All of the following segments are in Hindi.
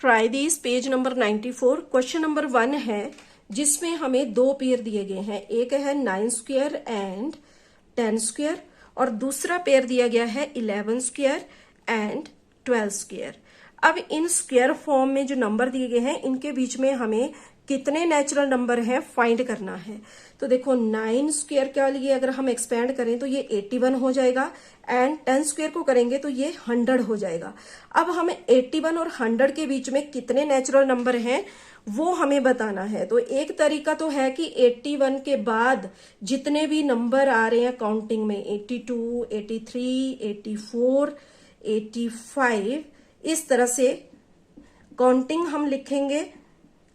Try this page number 94। Question number 1 है जिसमें हमें दो पेयर दिए गए हैं। एक है 9 स्क्वायर एंड 10 स्क्वायर और दूसरा पेयर दिया गया है 11 स्क्वायर एंड 12 स्क्वायर। अब इन स्क्वायर फॉर्म में जो नंबर दिए गए हैं इनके बीच में हमें कितने नेचुरल नंबर हैं फाइंड करना है। तो देखो 9 स्क्वायर के लिए अगर हम एक्सपेंड करें तो ये 81 हो जाएगा एंड 10 स्क्वायर को करेंगे तो ये 100 हो जाएगा। अब हमें 81 और 100 के बीच में कितने नेचुरल नंबर हैं वो हमें बताना है। तो एक तरीका तो है कि 81 के बाद जितने भी नंबर आ रहे हैं काउंटिंग में 82, 83, 84, 85 इस तरह से काउंटिंग हम लिखेंगे।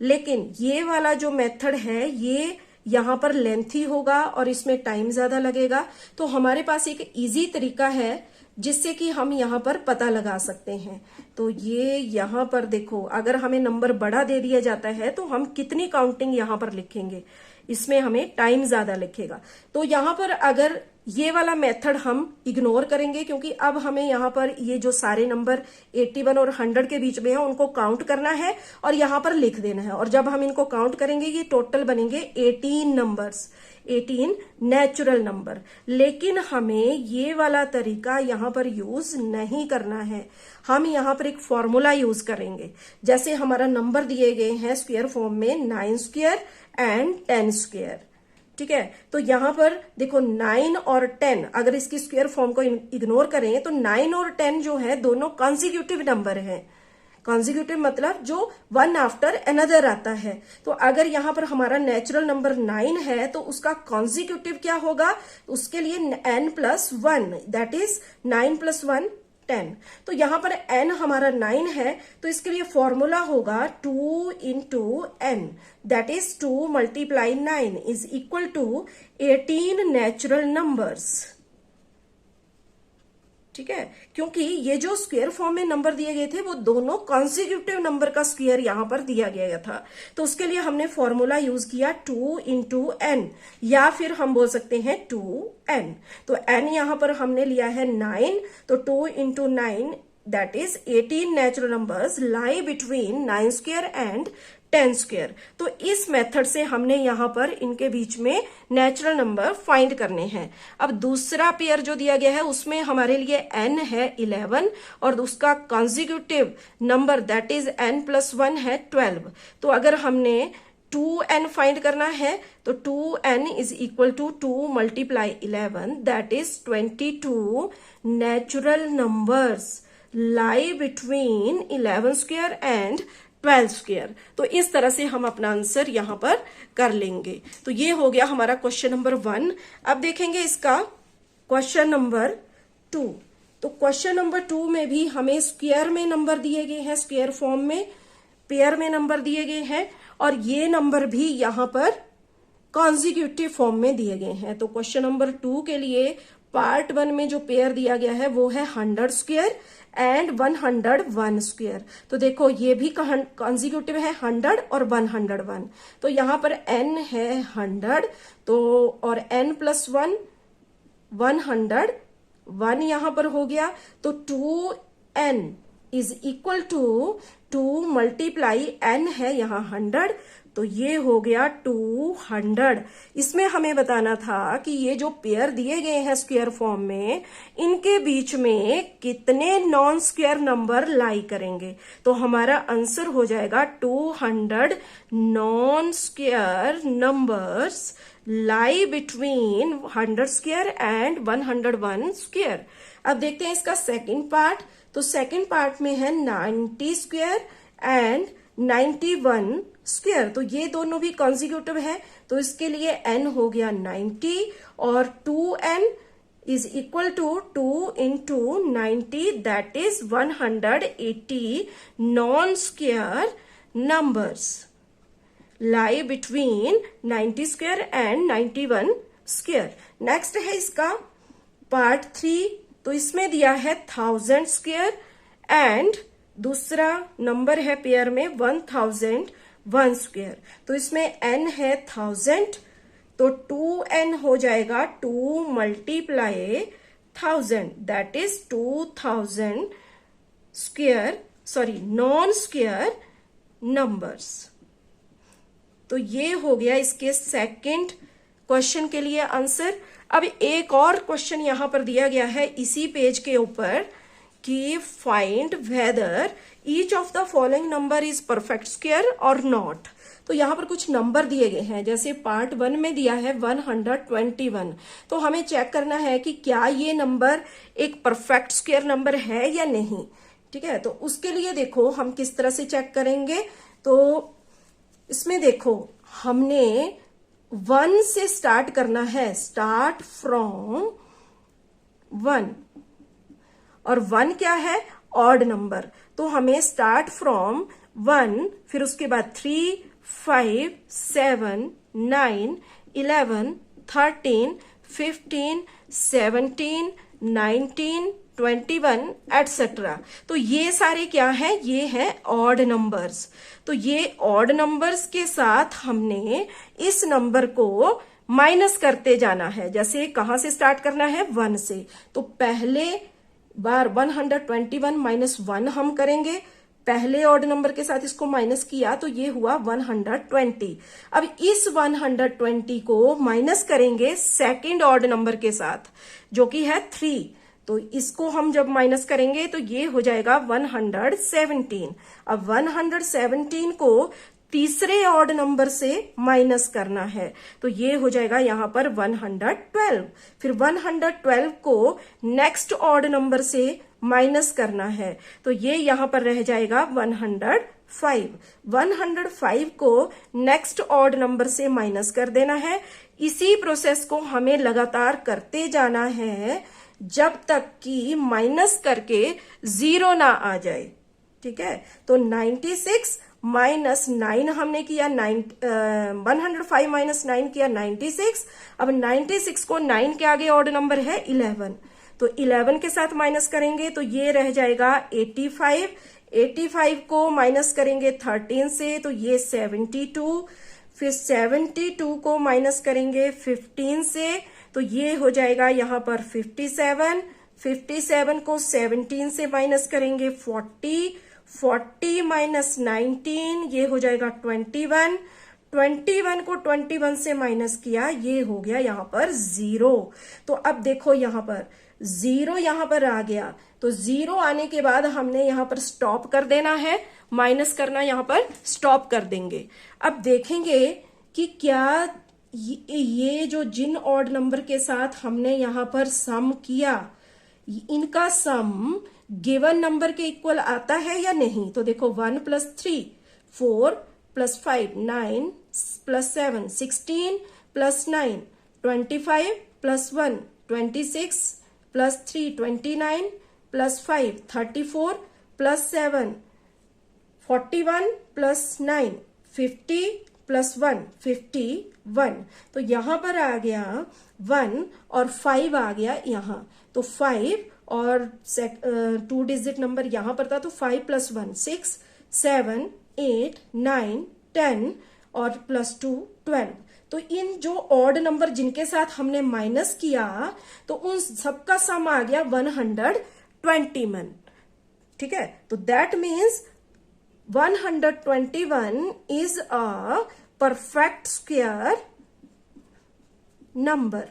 लेकिन ये वाला जो मेथड है ये यहां पर लेंथी होगा और इसमें टाइम ज्यादा लगेगा। तो हमारे पास एक इजी तरीका है जिससे कि हम यहां पर पता लगा सकते हैं। तो ये यहां पर देखो, अगर हमें नंबर बड़ा दे दिया जाता है तो हम कितनी काउंटिंग यहां पर लिखेंगे, इसमें हमें टाइम ज्यादा लिखेगा। तो यहां पर अगर ये वाला मेथड हम इग्नोर करेंगे क्योंकि अब हमें यहाँ पर ये जो सारे नंबर 81 और 100 के बीच में है उनको काउंट करना है और यहाँ पर लिख देना है। और जब हम इनको काउंट करेंगे ये टोटल बनेंगे 18 नंबर्स, 18 नेचुरल नंबर। लेकिन हमें ये वाला तरीका यहाँ पर यूज नहीं करना है। हम यहाँ पर एक फॉर्मूला यूज करेंगे। जैसे हमारा नंबर दिए गए हैं स्क्वायर फॉर्म में 9 स्क्वायर एंड 10 स्क्वायर, ठीक है। तो यहां पर देखो 9 और 10, अगर इसकी स्क्वायर फॉर्म को इग्नोर करें तो 9 और 10 जो है दोनों कॉन्जिक्यूटिव नंबर हैं। कॉन्जिक्यूटिव मतलब जो वन आफ्टर अनदर आता है। तो अगर यहां पर हमारा नेचुरल नंबर 9 है तो उसका कॉन्जिक्यूटिव क्या होगा, उसके लिए n+1, दैट इज 9+1 10। तो यहां पर n हमारा 9 है तो इसके लिए फॉर्मूला होगा 2 into n, that is 2 × 9 is equal to 18 natural numbers, ठीक है। क्योंकि ये जो स्क्वायर फॉर्म में नंबर दिए गए थे वो दोनों कॉन्सिक्यूटिव नंबर का स्क्वायर यहां पर दिया गया था। तो उसके लिए हमने फॉर्मूला यूज किया 2 into n, या फिर हम बोल सकते हैं 2n। तो n यहां पर हमने लिया है 9, तो 2 into 9 that is 18 natural numbers lie between 9 square and 10 square. तो इस मेथड से हमने यहां पर इनके बीच में नेचुरल नंबर फाइंड करने हैं। अब दूसरा पेयर जो दिया गया है उसमें हमारे लिए n है 11 और उसका consecutive number that is n+1 है 12। तो अगर हमने 2n फाइंड करना है तो 2n is equal to 2 × 11 that is 22 natural numbers lie between 11 square and 12 square. तो इस तरह से हम अपना आंसर यहां पर कर लेंगे। तो ये हो गया हमारा क्वेश्चन नंबर 1। अब देखेंगे इसका क्वेश्चन नंबर 2। तो क्वेश्चन नंबर 2 में भी हमें स्क्वायर में नंबर दिए गए हैं, स्क्वायर फॉर्म में पेयर में नंबर दिए गए हैं और ये नंबर भी यहां पर कॉन्जिक्यूटिव फॉर्म में दिए गए हैं। तो क्वेश्चन नंबर 2 के लिए पार्ट 1 में जो पेयर दिया गया है वो है 100 स्क्वायर एंड 101 स्क्वायर। तो देखो ये भी कॉन्जिक्यूटिव है 100 और 101। तो यहां पर n है 100 तो और n+1 101 यहां पर हो गया। तो 2n is equal to 2 × n है यहां 100, तो ये हो गया 200। इसमें हमें बताना था कि ये जो पेयर दिए गए हैं स्क्वायर फॉर्म में इनके बीच में कितने नॉन स्क्वायर नंबर लाई करेंगे। तो हमारा आंसर हो जाएगा 200 non square numbers lie between 100 square and 101 square. अब देखते हैं इसका सेकंड पार्ट। तो सेकंड पार्ट में है 90 स्क्वायर एंड 91 स्क्वायर। तो ये दोनों भी कॉन्जिक्यूटिव है तो इसके लिए n हो गया 90 और 2n is equal to 2 into 90 that is 180 non square numbers lie between 90 square and 91 square. Next है इसका पार्ट 3। तो इसमें दिया है 1000 स्क्वायर एंड दूसरा नंबर है पेयर में 1001 स्क्वायर। तो इसमें n है 1000 तो 2n हो जाएगा 2 × 1000 that is 2000 square non square numbers. तो ये हो गया इसके सेकंड क्वेश्चन के लिए आंसर। अब एक और क्वेश्चन यहां पर दिया गया है इसी पेज के ऊपर कि find whether each of the following number is perfect square और नॉट। तो यहां पर कुछ नंबर दिए गए हैं, जैसे पार्ट 1 में दिया है 121। तो हमें चेक करना है कि क्या ये नंबर एक परफेक्ट स्क्वायर नंबर है या नहीं। ठीक है, तो उसके लिए देखो हम किस तरह से चेक करेंगे। तो इसमें देखो हमने 1 से स्टार्ट करना है, स्टार्ट फ्रॉम 1, और 1 क्या है, ऑड नंबर। तो हमें स्टार्ट फ्रॉम 1, फिर उसके बाद 3, 5, 7, 9, 11, 13, 15, 17, 19, 21 एटसेट्रा। तो ये सारे क्या है, ये है ऑड नंबर्स। तो ये ऑड नंबर्स के साथ हमने इस नंबर को माइनस करते जाना है। जैसे कहां से स्टार्ट करना है, 1 से। तो पहले बार 121 माइनस 1 हम करेंगे, पहले ऑड नंबर के साथ इसको माइनस किया तो ये हुआ 120। अब इस 120 को माइनस करेंगे सेकंड ऑड नंबर के साथ जो कि है 3। तो इसको हम जब माइनस करेंगे तो ये हो जाएगा 117। अब 117 को तीसरे ऑड नंबर से माइनस करना है, तो ये हो जाएगा यहां पर 112। फिर 112 को नेक्स्ट ऑड नंबर से माइनस करना है, तो ये यहां पर रह जाएगा 105। 105 को नेक्स्ट ऑड नंबर से माइनस कर देना है। इसी प्रोसेस को हमें लगातार करते जाना है जब तक कि माइनस करके 0 ना आ जाए। ठीक है, तो 96 माइनस 9 हमने किया, 105 माइनस 9 किया 96। अब 96 को 9 के आगे ऑड नंबर है 11, तो 11 के साथ माइनस करेंगे तो ये रह जाएगा 85। 85 को माइनस करेंगे 13 से तो ये 72। फिर 72 को माइनस करेंगे 15 से तो ये हो जाएगा यहां पर 57। 57 को 17 से माइनस करेंगे 40। 40 माइनस 19 ये हो जाएगा 21। 21 को 21 से माइनस किया, ये हो गया यहां पर 0। तो अब देखो यहां पर 0 यहां पर आ गया, तो 0 आने के बाद हमने यहां पर स्टॉप कर देना है, माइनस करना यहां पर स्टॉप कर देंगे। अब देखेंगे कि क्या ये जो जिन ऑड नंबर के साथ हमने यहां पर सम किया, इनका सम गिवन नंबर के इक्वल आता है या नहीं। तो देखो 1 + 3 4 + 5 9 + 7 16 + 9 25 + 1 26 + 3 29 + 5 34 + 7 41 + 9 50 + 1 51। तो यहां पर आ गया 1 और 5 आ गया यहां, तो 5 और 2 डिजिट नंबर यहां पर था, तो 5 + 1 6 7 8 9 10 और +2 12। तो इन जो ऑड नंबर जिनके साथ हमने माइनस किया तो उन सबका सम आ गया 121। ठीक है, तो that means 121 is a perfect square number.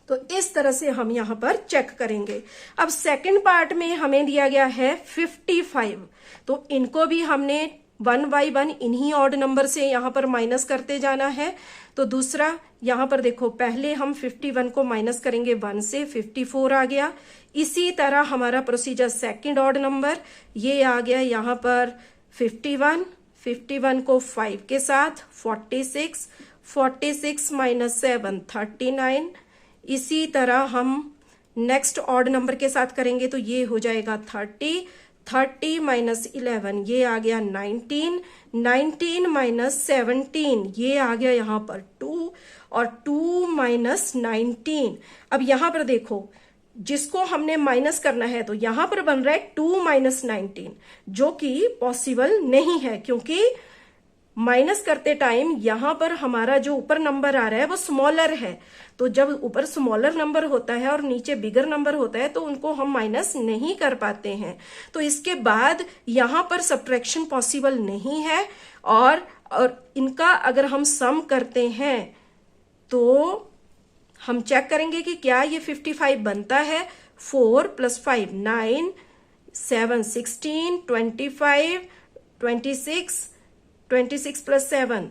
तो इस तरह से हम यहां पर चेक करेंगे। अब सेकंड पार्ट में हमें दिया गया है 55, तो इनको भी हमने 1 बाई 1 इन्हीं ऑड नंबर से यहां पर माइनस करते जाना है। तो दूसरा यहां पर देखो, पहले हम 51 को माइनस करेंगे 1 से, 54 आ गया। इसी तरह हमारा प्रोसीजर सेकंड ऑड नंबर, ये आ गया यहां पर 51। 51 को 5 के साथ 46, 46 माइनस 7 39। इसी तरह हम नेक्स्ट ऑड नंबर के साथ करेंगे तो ये हो जाएगा 30। 30 माइनस 11 ये आ गया 19। 19 माइनस 17 ये आ गया यहां पर 2, और 2 माइनस 19। अब यहां पर देखो, जिसको हमने माइनस करना है तो यहां पर बन रहा है 2 माइनस 19, जो कि पॉसिबल नहीं है क्योंकि माइनस करते टाइम यहां पर हमारा जो ऊपर नंबर आ रहा है वो स्मॉलर है, तो जब ऊपर स्मॉलर नंबर होता है और नीचे बिगर नंबर होता है तो उनको हम माइनस नहीं कर पाते हैं। तो इसके बाद यहां पर सब्ट्रैक्शन पॉसिबल नहीं है, और इनका अगर हम सम करते हैं तो हम चेक करेंगे कि क्या ये 55 बनता है। 4 + 5 9, 7 16, 25, 26, 26 + 7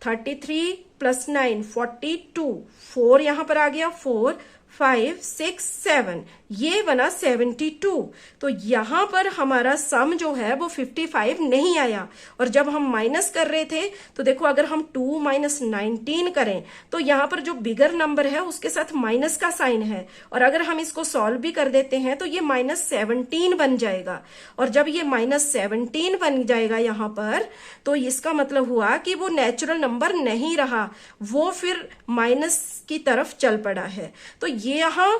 33 + 9 42, 4 यहां पर आ गया, 4 5 6 7, ये बना 72। तो यहां पर हमारा सम जो है वो 55 नहीं आया। और जब हम माइनस कर रहे थे तो देखो, अगर हम 2 - 19 करें तो यहां पर जो बिगर नंबर है उसके साथ माइनस का साइन है, और अगर हम इसको सॉल्व भी कर देते हैं तो ये -17 बन जाएगा। और जब ये -17 बन जाएगा यहां पर, तो इसका मतलब हुआ कि वो नेचुरल नंबर नहीं रहा, वो फिर माइनस की तरफ चल पड़ा है। तो ये यहां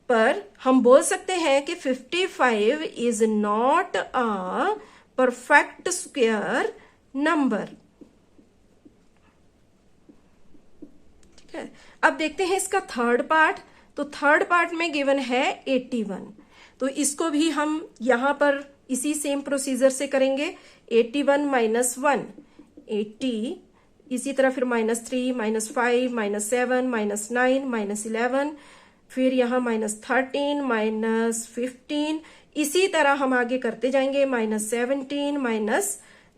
पर हम बोल सकते हैं कि 55 is not a perfect square number. ठीक है, अब देखते हैं इसका थर्ड पार्ट। तो थर्ड पार्ट में गिवन है 81, तो इसको भी हम यहां पर इसी सेम प्रोसीजर से करेंगे। 81 - 1 80, इसी तरह फिर -3 -5 -7 -9 -11, फिर यहाँ -13 -15, इसी तरह हम आगे करते जाएंगे, -17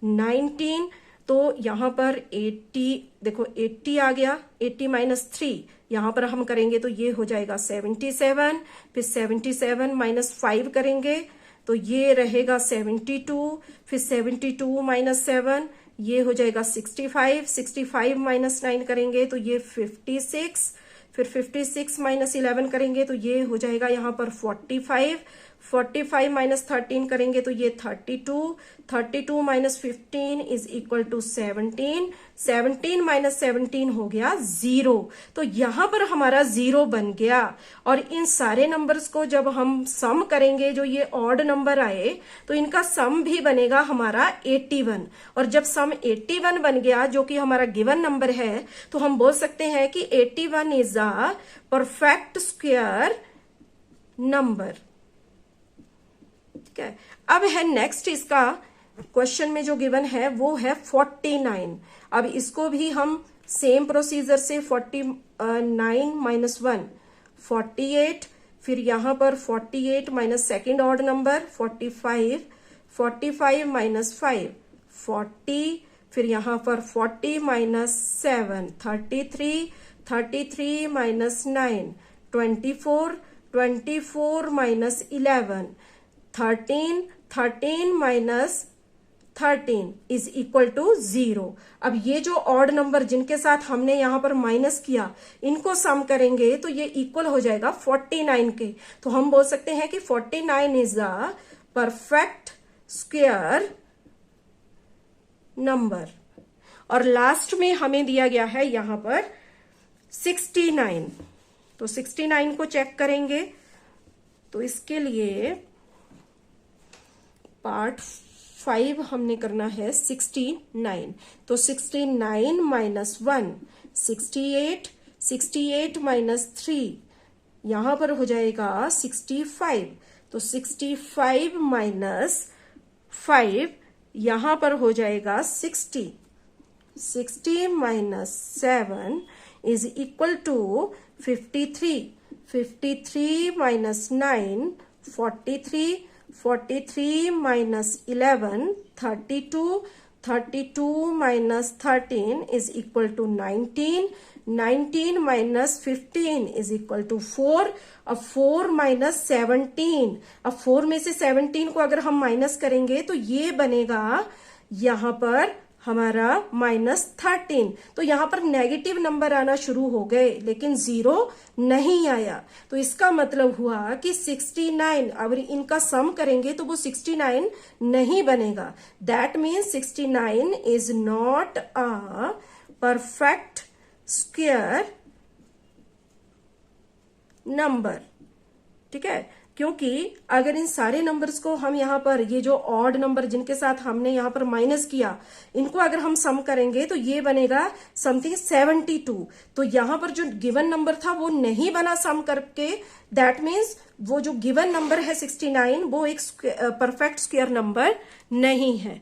-19। तो यहाँ पर 80, देखो 80 आ गया, 80 - 3 यहाँ पर हम करेंगे तो ये हो जाएगा 77, फिर 77 - 5 करेंगे तो ये रहेगा 72, फिर 72 - 7 ये हो जाएगा 65, 65 - 9 करेंगे तो ये 56, फिर 56 - 11 करेंगे तो ये हो जाएगा यहाँ पर 45, 45 - 13 करेंगे तो ये 32, 32 - 15 इज इक्वल टू 17, 17 - 17 हो गया 0। तो यहां पर हमारा 0 बन गया। और इन सारे नंबर्स को जब हम सम करेंगे, जो ये ऑड नंबर आए, तो इनका सम भी बनेगा हमारा 81। और जब सम 81 बन गया, जो कि हमारा गिवन नंबर है, तो हम बोल सकते हैं कि 81 is a perfect square number. ठीक है, अब है नेक्स्ट इसका क्वेश्चन में जो गिवन है वो है 49। अब इसको भी हम सेम प्रोसीजर से 49 - 1 48, फिर यहां पर 48 माइनस सेकेंड ऑड नंबर 45, 45 - 5 40, फिर यहां पर 40 - 7 33, 33 - 9 24, 24 - 11 13, 13 - 13 इज इक्वल टू 0। अब ये जो ऑड नंबर जिनके साथ हमने यहां पर माइनस किया, इनको सम करेंगे तो ये इक्वल हो जाएगा 49 के। तो हम बोल सकते हैं कि 49 is a perfect square number. और लास्ट में हमें दिया गया है यहां पर 69। तो 69 को चेक करेंगे, तो इसके लिए पार्ट 5 हमने करना है 69। तो 69 - 1 68, 68 - 3 यहां पर हो जाएगा 65। तो 65 - 5 यहां पर हो जाएगा 60, 60 - 7 is equal to 53, 53 - 9 43, 43 - 11 32, 32 - 13 is equal to 19, 19 - 15 is equal to 4। अब 4 - 17, अब 4 में से 17 को अगर हम माइनस करेंगे तो ये बनेगा यहां पर हमारा -13। तो यहां पर नेगेटिव नंबर आना शुरू हो गए, लेकिन 0 नहीं आया। तो इसका मतलब हुआ कि 69, अब इनका सम करेंगे तो वो 69 नहीं बनेगा। That means 69 is not a perfect square number. ठीक है, क्योंकि अगर इन सारे नंबर्स को हम यहाँ पर, ये जो ऑड नंबर जिनके साथ हमने यहाँ पर माइनस किया, इनको अगर हम सम करेंगे तो ये बनेगा समथिंग 72। तो यहाँ पर जो गिवन नंबर था वो नहीं बना सम करके, दैट मीन्स वो जो गिवन नंबर है 69 वो एक परफेक्ट स्क्वायर नंबर नहीं है।